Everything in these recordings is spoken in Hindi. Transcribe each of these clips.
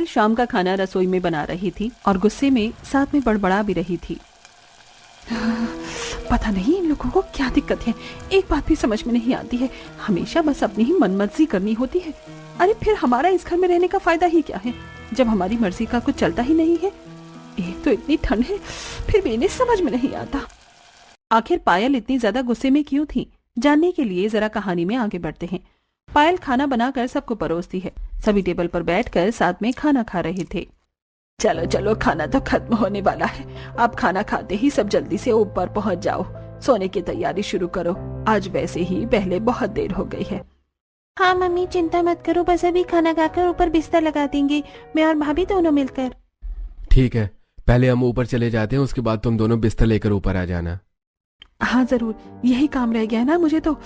पायल शाम का खाना रसोई में बना रही थी और गुस्से में साथ में बड़बड़ा भी रही थी। पता नहीं इन लोगों को क्या दिक्कत है, एक बात भी समझ में नहीं आती है, हमेशा बस अपनी ही मनमर्जी करनी होती है। अरे फिर हमारा इस घर में रहने का फायदा ही क्या है जब हमारी मर्जी का कुछ चलता ही नहीं है। एक तो इतनी ठंड है, फिर भी इन्हें समझ में नहीं आता। आखिर पायल इतनी ज्यादा गुस्से में क्यों थी, जानने के लिए जरा कहानी में आगे बढ़ते हैं। पायल खाना बनाकर सबको परोसती है। सभी टेबल पर बैठकर साथ में खाना खा रहे थे। चलो चलो, खाना तो खत्म होने वाला है, अब खाना खाते ही सब जल्दी से ऊपर पहुंच जाओ, सोने की तैयारी शुरू करो, आज वैसे ही पहले बहुत देर हो गई है। हाँ मम्मी चिंता मत करो, बस अभी खाना खाकर ऊपर बिस्तर लगा देंगे, मैं और भाभी दोनों मिलकर। ठीक है, पहले हम ऊपर चले जाते हैं, उसके बाद तुम दोनों बिस्तर लेकर ऊपर आ जाना। हाँ जरूर, यही काम रह गया है ना मुझे तो।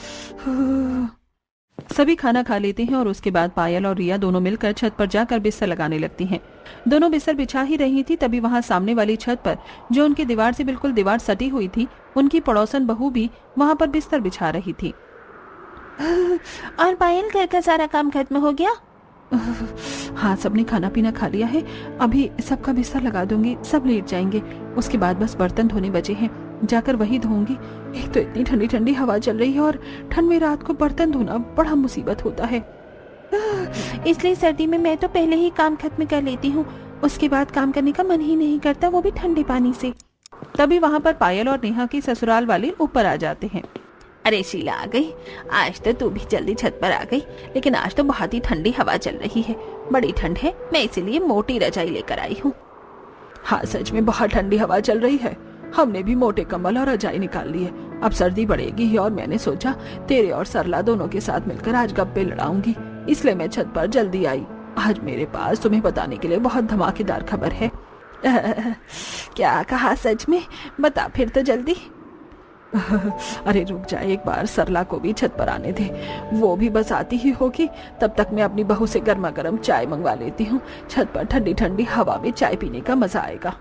सभी खाना खा लेते हैं और उसके बाद पायल और रिया दोनों मिलकर छत पर जाकर बिस्तर लगाने लगती हैं। दोनों बिस्तर बिछा ही रही थी, तभी वहां सामने वाली छत पर, जो उनकी दीवार से बिल्कुल दीवार सटी हुई थी, उनकी पड़ोसन बहू भी वहां पर बिस्तर बिछा रही थी। और पायल, घर का सारा काम खत्म हो गया? हाँ, सबने खाना पीना खा लिया है, अभी सबका बिस्तर लगा दूंगी, सब लेट जाएंगे, उसके बाद बस बर्तन धोने बचे हैं, जाकर वही धोऊंगी। एक तो इतनी ठंडी ठंडी हवा चल रही है और ठंड में रात को बर्तन धोना बड़ा मुसीबत होता है। इसलिए सर्दी में मैं तो पहले ही काम खत्म कर लेती हूँ, उसके बाद काम करने का मन ही नहीं करता, वो भी ठंडे पानी से। तभी वहाँ पर पायल और नेहा के ससुराल वाले ऊपर आ जाते हैं। अरे शीला आ गई, आज तो तू भी जल्दी छत पर आ गई, लेकिन आज तो बहुत ही ठंडी हवा चल रही है, बड़ी ठंड है, मैं इसीलिए मोटी रजाई लेकर आई हूँ। हाँ सच में बहुत ठंडी हवा चल रही है, हमने भी मोटे कंबल और रजाई निकाल ली है, अब सर्दी बढ़ेगी और मैंने सोचा तेरे और सरला दोनों के साथ मिलकर आज गप्पे लड़ाऊंगी, इसलिए मैं छत पर जल्दी आई। आज मेरे पास तुम्हें बताने के लिए बहुत धमाकेदार खबर है। क्या कहा सच में, बता फिर तो जल्दी। अरे रुक जा, एक बार सरला को भी छत पर आने दे, वो भी बस आती ही होगी, तब तक मैं अपनी बहू से गर्मा गर्म चाय मंगवा लेती हूँ, छत पर ठंडी ठंडी हवा में चाय पीने का मजा आएगा।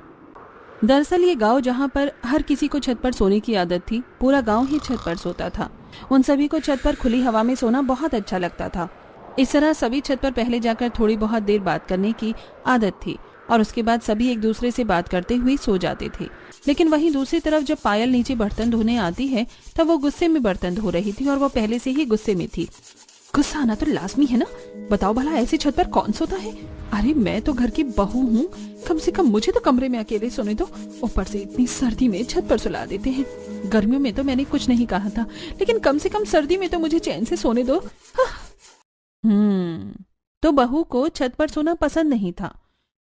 दरअसल ये गांव जहाँ पर हर किसी को छत पर सोने की आदत थी, पूरा गांव ही छत पर सोता था। उन सभी को छत पर खुली हवा में सोना बहुत अच्छा लगता था। इस तरह सभी छत पर पहले जाकर थोड़ी बहुत देर बात करने की आदत थी और उसके बाद सभी एक दूसरे से बात करते हुए सो जाते थे। लेकिन वहीं दूसरी तरफ जब पायल नीचे बर्तन धोने आती है, तब वो गुस्से में बर्तन धो रही थी और वो पहले से ही गुस्से में थी। गुस्सा आना तो लाजमी है ना, बताओ भला ऐसी छत पर कौन सोता है। अरे मैं तो घर की बहू हूँ, कम से कम मुझे तो कमरे में अकेले सोने दो, ऊपर से इतनी सर्दी में छत पर सुला देते हैं। गर्मियों में तो मैंने कुछ नहीं कहा था, लेकिन कम से कम सर्दी में तो मुझे चैन से सोने दो। तो बहू को छत पर सोना पसंद नहीं था,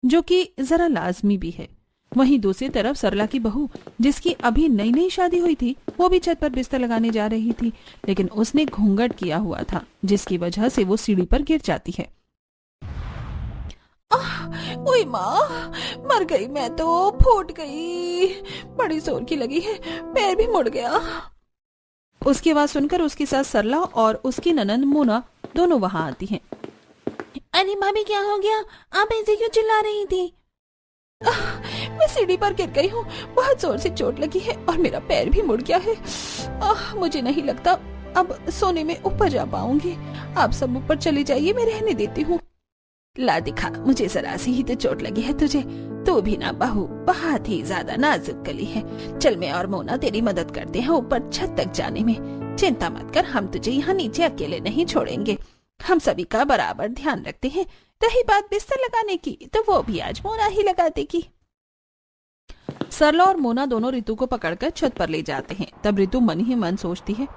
जो कि जरा लाजमी भी है। वहीं दूसरी तरफ सरला की बहू, जिसकी अभी नई नई शादी हुई थी, वो भी छत पर बिस्तर लगाने जा रही थी, लेकिन उसने घूंघट किया हुआ था, जिसकी वजह से वो सीढ़ी पर गिर जाती है। ओए माँ, मर गई मैं तो, फूट गई, बड़ी जोर की लगी है, पैर भी मुड़ गया। उसकी आवाज सुनकर उसकी सास सरला और उसकी ननंद मोना दोनों वहां आती हैं। अरे भाभी क्या हो गया, आप ऐसे क्यों चिल्ला रही थी? मैं सीढ़ी पर गिर गई हूँ, बहुत जोर से चोट लगी है और मेरा पैर भी मुड़ गया है। मुझे नहीं लगता अब सोने में ऊपर जा पाऊंगी, आप सब ऊपर चली जाइए, मैं रहने देती हूँ। ला दिखा, मुझे जरा सी ही तो चोट लगी है तुझे, तू भी ना बहू बहुत ही ज्यादा नाजुक गली है। चल मैं और मोना तेरी मदद करते हैं ऊपर छत तक जाने में, चिंता मत कर, हम तुझे यहाँ नीचे अकेले नहीं छोड़ेंगे, हम सभी का बराबर ध्यान रखते हैं। रही बात बिस्तर लगाने की, तो वो भी आज मोना ही लगा देगी। सरला और मोना दोनों रितु को पकड़कर छत पर ले जाते हैं। तब रितु मन ही मन सोचती है,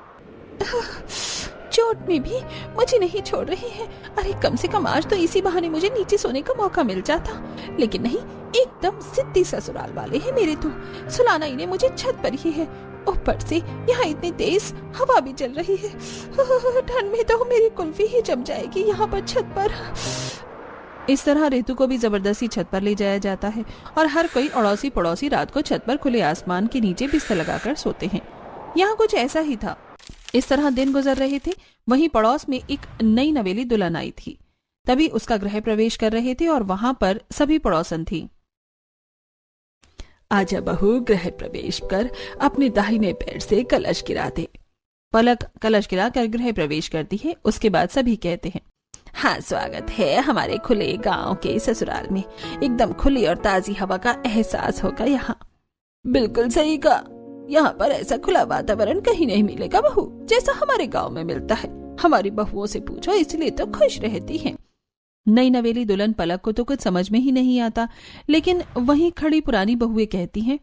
चोट में भी मुझे नहीं छोड़ रही है, अरे कम से कम आज तो इसी बहाने मुझे नीचे सोने का मौका मिल जाता, लेकिन नहीं, एकदम जिद्दी ससुराल वाले हैं मेरे तो, सुलाना इन्हें मुझे छत पर ही है, ऊपर से यहाँ इतनी तेज हवा भी चल रही है, ठंड में तो मेरी कुल्फी ही जम जाएगी यहाँ पर छत पर। इस तरह रितु को भी जबरदस्ती छत पर ले जाया जाता है और हर कोई अड़ोसी पड़ोसी रात को छत पर खुले आसमान के नीचे बिस्तर लगाकर सोते हैं। यहाँ कुछ ऐसा ही था। इस तरह दिन गुजर रहे थे। वहीं पड़ोस में एक नई नवेली दुल्हन आई थी। तभी उसका गृह प्रवेश कर रहे थे और वहां पर सभी पड़ोसन थी। आजा बहू, गृह प्रवेश कर, अपने दाहिने पैर से कलश गिरा दे। पलक कलश गिरा कर गृह प्रवेश करती है। उसके बाद सभी कहते हैं, हाँ, स्वागत है हमारे खुले गांव के ससुराल में। एकदम खुली और ताजी हवा का एहसास होगा यहाँ। बिल्कुल सही कहा, यहाँ पर ऐसा खुला वातावरण कहीं नहीं मिलेगा बहू, जैसा हमारे गांव में मिलता है। हमारी बहुओं से पूछो, इसलिए तो खुश रहती हैं। नई नवेली दुल्हन पलक को तो कुछ समझ में ही नहीं आता, लेकिन वहीं खड़ी पुरानी बहुएं कहती हैं,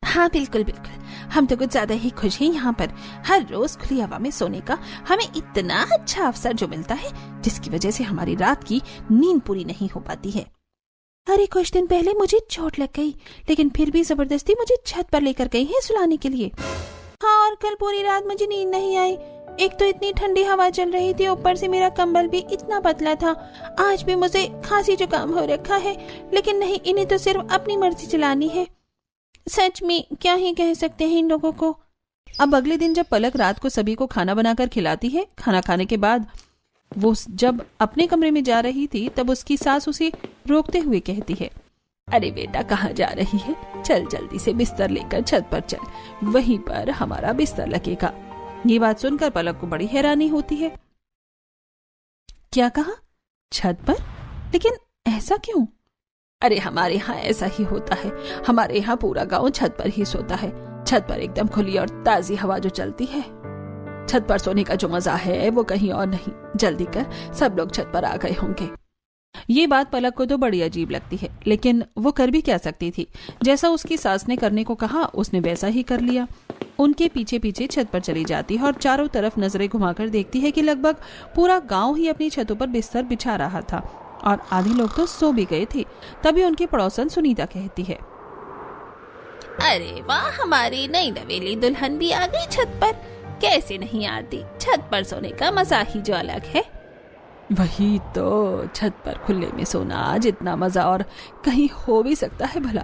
हाँ बिल्कुल बिल्कुल, हम तो कुछ ज्यादा ही खुश हैं यहाँ पर। हर रोज खुली हवा में सोने का हमें इतना अच्छा अवसर जो मिलता है, जिसकी वजह से हमारी रात की नींद पूरी नहीं हो पाती है। अरे कुछ दिन पहले मुझे चोट लग गई, लेकिन फिर भी जबरदस्ती मुझे छत पर लेकर गई है सुलाने के लिए। हाँ, और कल पूरी रात मुझे नींद नहीं आई। एक तो इतनी ठंडी हवा चल रही थी, ऊपर से मेरा कंबल भी इतना पतला था। आज भी मुझे खांसी जुकाम हो रखा है, लेकिन नहीं, इन्हें तो सिर्फ अपनी मर्जी चलानी है। सच में क्या ही कह सकते हैं इन लोगों को। अब अगले दिन जब पलक रात को सभी को खाना बनाकर खिलाती है, खाना खाने के बाद वो जब अपने कमरे में जा रही थी, तब उसकी सास उसे रोकते हुए कहती है, अरे बेटा, कहाँ जा रही है? चल जल्दी से बिस्तर लेकर छत पर चल, वहीं पर हमारा बिस्तर लगेगा। ये बात सुनकर पलक को बड़ी हैरानी होती है। क्या कहा? छत पर? लेकिन ऐसा क्यों? अरे हमारे यहाँ ऐसा ही होता है। हमारे यहाँ पूरा गांव छत पर ही सोता है। छत पर एकदम खुली और ताजी हवा जो चलती है। छत पर सोने का जो मजा है वो कहीं और नहीं। जल्दी कर, सब लोग छत पर आ गए होंगे। ये बात पलक को तो बड़ी अजीब लगती है, लेकिन वो कर भी क्या सकती थी। जैसा उसकी सास ने करने को कहा, उसने वैसा ही कर लिया। उनके पीछे पीछे छत पर चली जाती है और चारों तरफ नजरें घुमाकर देखती है कि लगभग पूरा गांव ही अपनी छतों पर बिस्तर बिछा रहा था और आधे लोग तो सो भी गए थे। तभी उनकी पड़ोसन सुनीता कहती है, अरे वाह, हमारी नई नवेली दुल्हन भी आ गई छत पर। कैसे नहीं आती? छत पर सोने का मजा ही जो अलग है। वही तो, छत पर खुले में सोना जितना मजा और कहीं हो भी सकता है भला।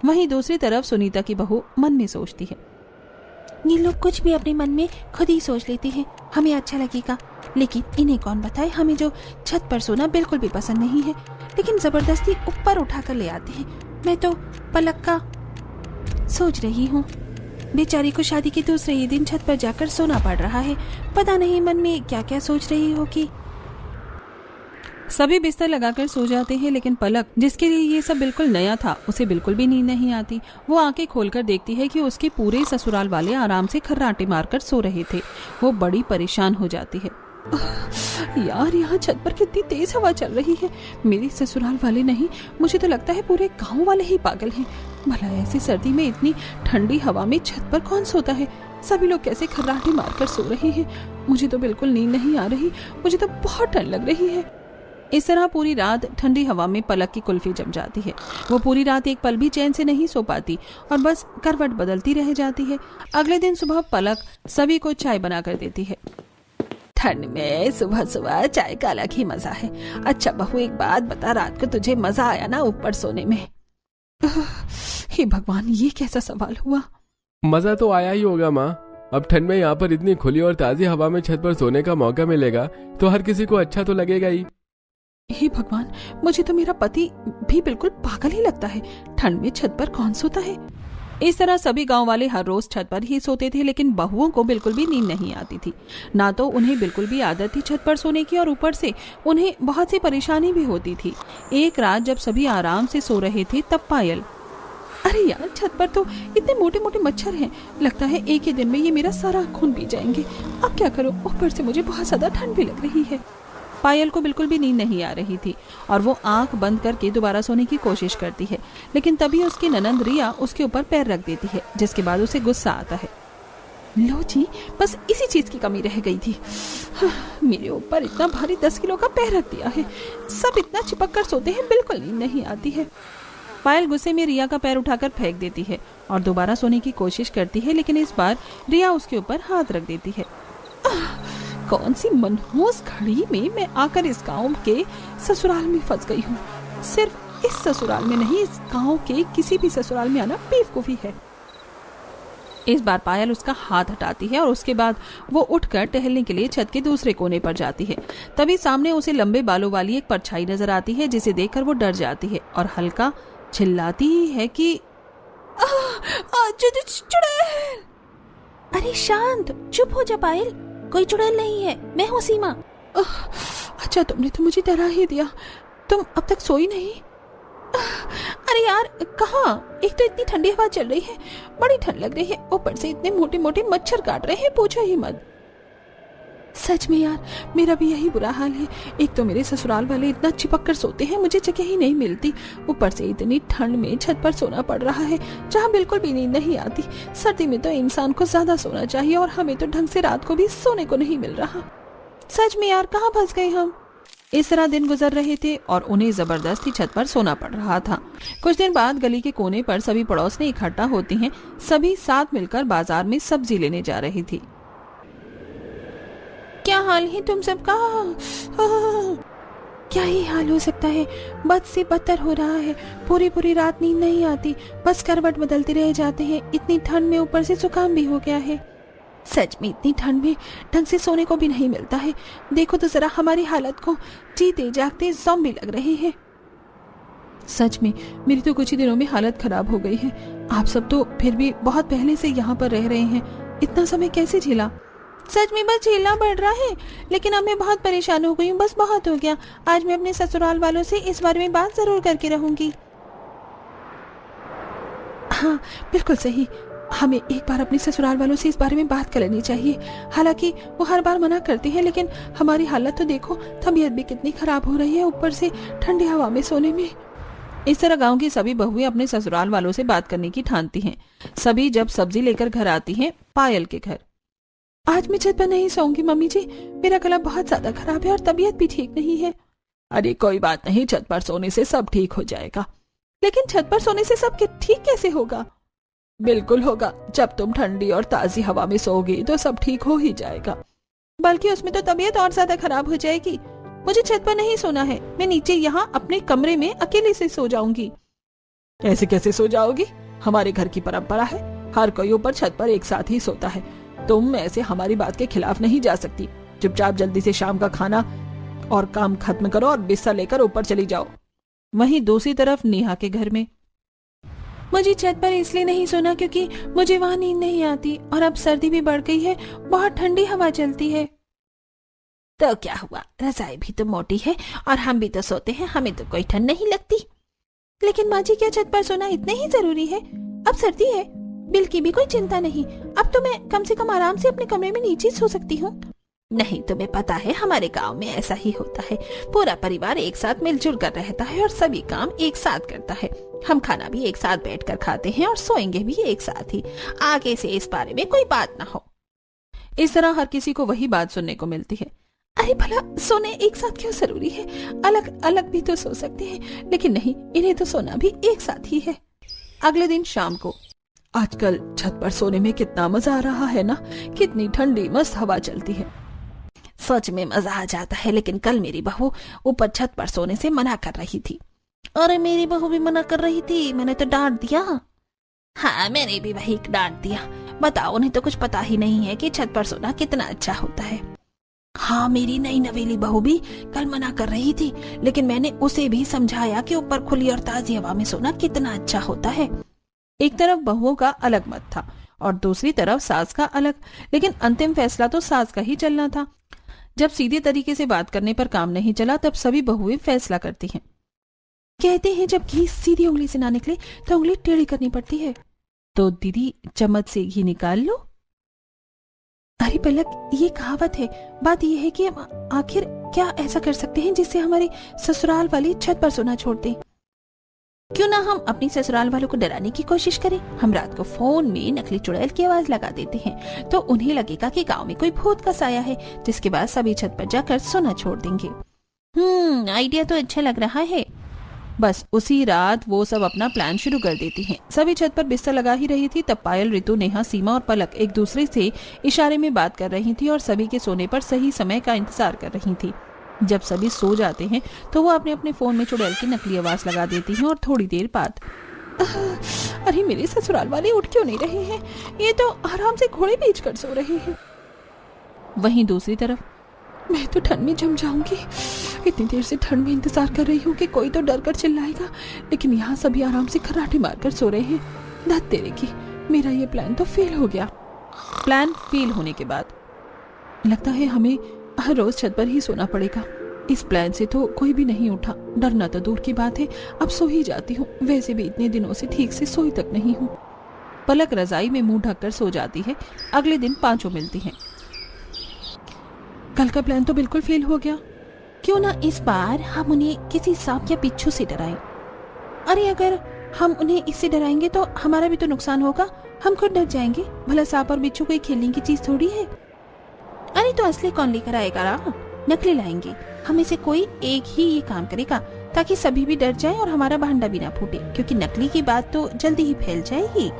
वहीं दूसरी तरफ सुनीता की बहू मन में सोचती है, ये लोग कुछ भी अपने मन में खुद ही सोच लेते हैं, हमें अच्छा लगेगा। लेकिन इन्हें कौन बताए, हमें जो छत पर सोना बिल्कुल भी पसंद नहीं है, लेकिन जबरदस्ती ऊपर उठाकर ले आते हैं। मैं तो पलक का सोच रही हूँ, बेचारी को शादी के दूसरे ही दिन छत पर जाकर सोना पड़ रहा है। पता नहीं मन में क्या क्या सोच रही होगी। सभी बिस्तर लगाकर सो जाते हैं, लेकिन पलक, जिसके लिए ये सब बिल्कुल नया था, उसे बिल्कुल भी नींद नहीं आती। वो आंखें खोलकर देखती है कि उसके पूरे ससुराल वाले आराम से खर्राटे मारकर सो रहे थे। वो बड़ी परेशान हो जाती है। यार, यहाँ छत पर कितनी तेज हवा चल रही है। मेरे ससुराल वाले नहीं, मुझे तो लगता है पूरे गाँव वाले ही पागल हैं। भला ऐसी सर्दी में इतनी ठंडी हवा में छत पर कौन सोता है? सभी लोग कैसे खर्राटे मारकर सो रहे हैं? मुझे तो बिल्कुल नींद नहीं आ रही। मुझे तो बहुत ठंड लग रही है। इस तरह पूरी रात ठंडी हवा में पलक की कुल्फी जम जाती है। वो पूरी रात एक पल भी चैन से नहीं सो पाती और बस करवट बदलती रह जाती है। अगले दिन सुबह पलक सभी को चाय बनाकर देती है। ठंड में सुबह सुबह चाय का अलग ही मजा है। अच्छा बहू, एक बात बता, रात को तुझे मजा आया ना ऊपर सोने में? हे भगवान, ये कैसा सवाल हुआ? मजा तो आया ही होगा माँ। अब ठंड में यहाँ पर इतनी खुली और ताजी हवा में छत पर सोने का मौका मिलेगा तो हर किसी को अच्छा तो लगेगा ही। हे भगवान, मुझे तो मेरा पति भी बिल्कुल पागल ही लगता है। ठंड में छत पर कौन सोता है? इस तरह सभी गांव वाले हर रोज छत पर ही सोते थे, लेकिन बहुओं को बिल्कुल भी नींद नहीं आती थी। ना तो उन्हें बिल्कुल भी आदत थी छत पर सोने की, और ऊपर से उन्हें बहुत सी परेशानी भी होती थी। एक रात जब सभी आराम से सो रहे थे, तब पायल, अरे यार, छत पर तो इतने मोटे मोटे मच्छर हैं, लगता है एक ही दिन में ये मेरा सारा खून पी जाएंगे। अब क्या करूं? ऊपर से मुझे बहुत ज्यादा ठंड भी लग रही है। पायल को बिल्कुल भी नींद नहीं आ रही थी और वो आंख बंद करके दोबारा सोने की कोशिश करती है, लेकिन तभी उसकी ननंद रिया उसके ऊपर पैर रख देती है, जिसके बाद उसे गुस्सा आता है। लो जी, बस इसी चीज की कमी रह गई थी। मेरे ऊपर इतना भारी 10 किलो का पैर रख दिया है। सब इतना चिपक कर सोते हैं, बिल्कुल नींद नहीं आती है। पायल गुस्से में रिया का पैर उठाकर फेंक देती है और दोबारा सोने की कोशिश करती है, लेकिन इस बार रिया उसके ऊपर हाथ रख देती है। कौन सी मनहूस घड़ी में मैं आकर इस गांव के ससुराल में फंस गई हूँ। सिर्फ इस ससुराल में नहीं, इस गांव के किसी भी ससुराल में आना बेवकूफी है। इस बार पायल उसका हाथ हटाती है और उसके बाद वो उठकर टहलने के लिए छत के दूसरे कोने पर जाती है। तभी सामने उसे लंबे बालों वाली एक परछाई नजर आती है, जिसे देखकर वो डर जाती है और हल्का चिल्लाती ही है कि चुड़ैल। अरे शांत, चुप हो जा पायल, कोई चुड़ैल नहीं है, मैं हूँ सीमा। अच्छा तुमने तो मुझे डरा ही दिया। तुम अब तक सोई नहीं? अरे यार कहाँ, एक तो इतनी ठंडी हवा चल रही है, बड़ी ठंड लग रही है, ऊपर से इतने मोटे मोटे मच्छर काट रहे हैं, पूछो ही मत। सच में यार मेरा भी यही बुरा हाल है। एक तो मेरे ससुराल वाले इतना चिपक कर सोते हैं, मुझे जगह ही नहीं मिलती। ऊपर से इतनी ठंड में छत पर सोना पड़ रहा है जहाँ बिल्कुल भी नींद नहीं आती। सर्दी में तो इंसान को ज्यादा सोना चाहिए और हमें तो ढंग से रात को भी सोने को नहीं मिल रहा। सच में यार कहाँ फंस गए हम। इस तरह दिन गुजर रहे थे और उन्हें जबरदस्ती छत पर सोना पड़ रहा था। कुछ दिन बाद गली के कोने पर सभी पड़ोसनी इकट्ठा होती हैं। सभी साथ मिलकर बाजार में सब्जी लेने जा रही थी। क्या हाल है तुम सबका? क्या ही हाल हो सकता है, बद से बदतर हो रहा है। पूरी पूरी रात नींद नहीं आती, बस करवट बदलते रह जाते हैं। इतनी ठंड में ऊपर से जुकाम भी हो गया है। सच में इतनी ठंड में ढंग से सोने को भी नहीं मिलता है। देखो तो जरा हमारी हालत को, जीते जागते ज़ॉम्बी लग रहे हैं। सच में मेरी तो कुछ ही दिनों में हालत खराब हो गई है। आप सब तो फिर भी बहुत पहले से यहाँ पर रह रहे हैं, इतना समय कैसे झेला? सच में बस झेलना पड़ रहा है, लेकिन अब मैं बहुत परेशान हो गई हूँ। बस बहुत हो गया। आज मैं अपने ससुराल वालों से इस बारे में बात जरूर करके रहूंगी। हाँ बिल्कुल सही, हमें एक बार अपने ससुराल वालों से इस बारे में बात कर लेनी चाहिए। हालांकि वो हर बार मना करते हैं, लेकिन हमारी हालत तो देखो, तबीयत भी कितनी खराब हो रही है, ऊपर से ठंडी हवा में सोने में। इस तरह गांव की सभी बहुएं अपने ससुराल वालों से बात करने की ठानती हैं। सभी जब सब्जी लेकर घर आती हैं पायल के घर। आज मैं छत पर नहीं सोऊंगी मम्मी जी, मेरा गला बहुत ज्यादा खराब है और तबीयत भी ठीक नहीं है। अरे कोई बात नहीं, छत पर सोने से सब ठीक हो जाएगा। लेकिन छत पर सोने से सब ठीक कैसे होगा? बिल्कुल होगा, जब तुम ठंडी और ताजी हवा में सोओगी तो सब ठीक हो ही जाएगा। बल्कि उसमें तो तबीयत और ज्यादा खराब हो जाएगी। मुझे छत पर नहीं सोना है, मैं नीचे यहाँ अपने कमरे में अकेले से सो जाऊंगी। ऐसे कैसे सो जाओगी? हमारे घर की परंपरा है, हर कोई ऊपर छत पर एक साथ ही सोता है। तुम ऐसे हमारी बात के खिलाफ नहीं जा सकती। चुपचाप जल्दी से शाम का खाना और काम खत्म करो और बिस्तर लेकर ऊपर चली जाओ। वहीं दूसरी तरफ नेहा के घर में, मुझे छत पर इसलिए नहीं सोना क्योंकि मुझे वहां नींद नहीं आती और अब सर्दी भी बढ़ गई है, बहुत ठंडी हवा चलती है। तो क्या हुआ, रजाई भी तो मोटी है और हम भी तो सोते हैं, हमें तो कोई ठंड नहीं लगती। लेकिन माँ जी क्या छत पर सोना इतना ही जरूरी है? अब सर्दी है, बिल की भी कोई चिंता नहीं। अब तो मैं कम से कम आराम से अपने कमरे में नीचे सो सकती हूँ। नहीं, तुम्हें पता है हमारे गांव में ऐसा ही होता है। पूरा परिवार एक साथ मिलजुल कर रहता है और सभी काम एक साथ करता है। हम खाना भी एक साथ बैठकर खाते हैं और सोएंगे भी एक साथ ही। आगे से इस बारे में कोई बात ना हो। इस तरह हर किसी को वही बात सुनने को मिलती है। अरे भला सोने एक साथ क्यों जरूरी है? अलग अलग भी तो सो सकते हैं, लेकिन नहीं, इन्हें तो सोना भी एक साथ ही है। अगले दिन शाम को, आजकल छत पर सोने में कितना मजा आ रहा है ना, कितनी ठंडी मस्त हवा चलती है। सच में मजा आ जाता है, लेकिन कल मेरी बहू ऊपर छत पर सोने से मना कर रही थी। अरे मेरी बहू भी मना कर रही थी, मैंने तो डांट दिया। हाँ मैंने भी वही डांट दिया। बताओ, उन्हें तो कुछ पता ही नहीं है कि छत पर सोना कितना अच्छा होता है। हाँ मेरी नई नवेली बहू भी कल मना कर रही थी, लेकिन मैंने उसे भी समझाया कि ऊपर खुली और ताजी हवा में सोना कितना अच्छा होता है। एक तरफ बहुओं का अलग मत था और दूसरी तरफ सास का अलग, लेकिन अंतिम फैसला तो सास का ही चलना था। जब सीधे तरीके से बात करने पर काम नहीं चला, तब सभी बहुएं फैसला करती हैं। कहते हैं जब घी सीधी उंगली से ना निकले तो उंगली टेढ़ी करनी पड़ती है। तो दीदी चम्मच से घी निकाल लो। अरे पलक, ये कहावत है। बात यह है कि हम आखिर क्या ऐसा कर सकते हैं जिससे हमारे ससुराल वाले छत पर सोना छोड़ दें? क्यों ना हम अपनी ससुराल वालों को डराने की कोशिश करें। हम रात को फोन में नकली चुड़ैल की आवाज लगा देते हैं, तो उन्हें लगेगा कि गांव में कोई भूत का साया है, जिसके बाद सभी छत पर जाकर सोना छोड़ देंगे। आइडिया तो अच्छा लग रहा है। बस उसी रात वो सब अपना प्लान शुरू कर देती हैं। सभी छत पर बिस्तर लगा ही रही थी, तब पायल, ऋतु, नेहा, सीमा और पलक एक दूसरे से इशारे में बात कर रही थी और सभी के सोने पर सही समय का इंतजार कर रही थी। जब सभी सो जाते हैं तो वो अपने अपने फोन में चुड़ैल की नकली आवाज लगा देती हैं और थोड़ी देर बाद, अरे मेरे ससुराल वाले उठ क्यों नहीं रहे हैं? ये तो आराम से घोड़े बेच कर सो रहे हैं। वहीं दूसरी तरफ, मैं तो ठंड में जम जाऊंगी। इतनी देर से ठंड में इंतजार कर रही हूँ कि कोई तो डर कर चिल्लाएगा, लेकिन यहाँ सभी आराम से खर्राटे मारकर सो रहे हैं। धत तेरे की, मेरा ये प्लान तो फेल हो गया। प्लान फेल होने के बाद लगता है हमें रोज छत पर ही सोना पड़ेगा। इस प्लान से तो कोई भी नहीं उठा। डरना तो दूर की बात है, अब सो ही जाती हूँ। वैसे भी इतने दिनों से ठीक से सोई तक नहीं हूँ। पलक रजाई में मुंह ढककर सो जाती है। अगले दिन पांचों मिलती हैं। कल का प्लान तो बिल्कुल फेल हो गया। क्यों ना इस बार हम उन्हें किसी सांप या बिच्छू से डराएं। अरे अगर हम उन्हें इससे डराएंगे तो हमारा भी तो नुकसान होगा। हम खुद डर जाएंगे। भला सांप और बिच्छू कोई खेलने की चीज थोड़ी है। अरे तो असली कौन लेकर आएगा रा? नकली लाएंगे। हम इसे कोई एक ही ये काम करेगा ताकि सभी भी डर जाएं और हमारा भांडा भी ना फूटे, क्योंकि नकली की बात तो जल्दी ही फैल जाएगी।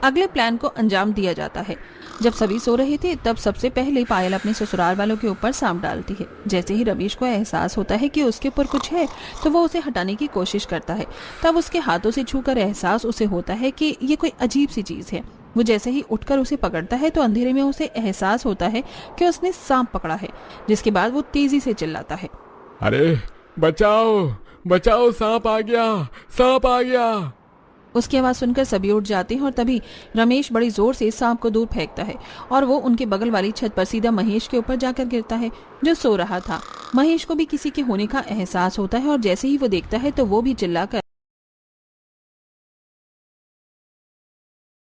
अगले प्लान को अंजाम दिया जाता है। जब सभी सो रहे थे तब सबसे पहले पायल अपने ससुराल वालों के ऊपर सांप डालती है। जैसे ही रमेश को एहसास होता है कि उसके ऊपर कुछ है तो वो उसे हटाने की कोशिश करता है। तब उसके हाथों से छूकर एहसास उसे होता है कि ये कोई अजीब सी चीज है। वो जैसे ही उठकर उसे पकड़ता है तो अंधेरे में उसे एहसास होता है कि उसने सांप पकड़ा है। जिसके बाद वो तेजी से चिल्लाता है, अरे बचाओ बचाओ, सांप आ गया, सांप आ गया। उसकी आवाज सुनकर सभी उठ जाते हैं और तभी रमेश बड़ी जोर से सांप को दूर फेंकता है और वो उनके बगल वाली छत पर सीधा महेश के ऊपर जाकर गिरता है, जो सो रहा था। महेश को भी किसी के होने का एहसास होता है और जैसे ही वो देखता है तो वो भी चिल्लाकर